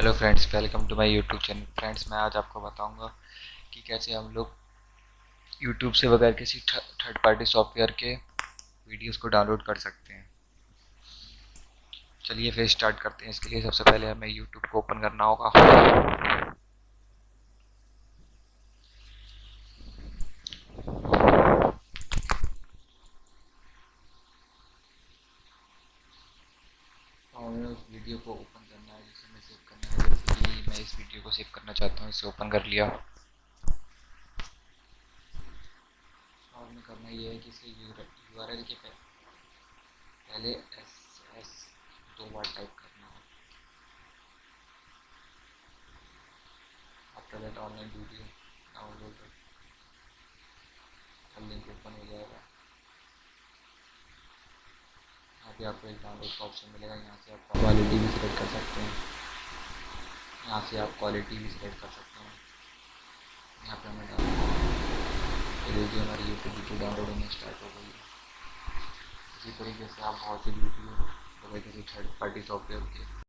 Hello friends, welcome to my YouTube channel. Friends, मैं आज आपको बताऊंगा कि कैसे हम लोग यूट्यूब से बगैर किसी थर्ड पार्टी सॉफ्टवेयर के वीडियोस को डाउनलोड कर सकते हैं। चलिए फिर स्टार्ट करते हैं। इसके लिए सबसे पहले हमें यूट्यूब को ओपन करना होगा। और हमें उस वीडियो को ओपन करना है जिसे हमें सेव करना है। जैसे कि मैं इस वीडियो को सेव करना चाहता हूँ, इसे ओपन कर लिया। और हमें करना ये है कि इसे URL के पहले एस दो बार टाइप करना है। After that online video download का लिंक ओपन हो जाएगा। यहाँ पे आपको एक डाउनलोड का ऑप्शन मिलेगा। यहाँ से आप क्वालिटी भी सिलेक्ट कर सकते हैं। यहाँ से आप क्वालिटी भी सिलेक्ट कर सकते हैं। यहाँ पे हमें वीडियो हमारी यूट्यूब वीडियो डाउनलोड होनी स्टार्ट हो गई है। इसी तरीके से आप बहुत सी वीडियो किसी थर्ड पार्टी सॉफ्टवेयर के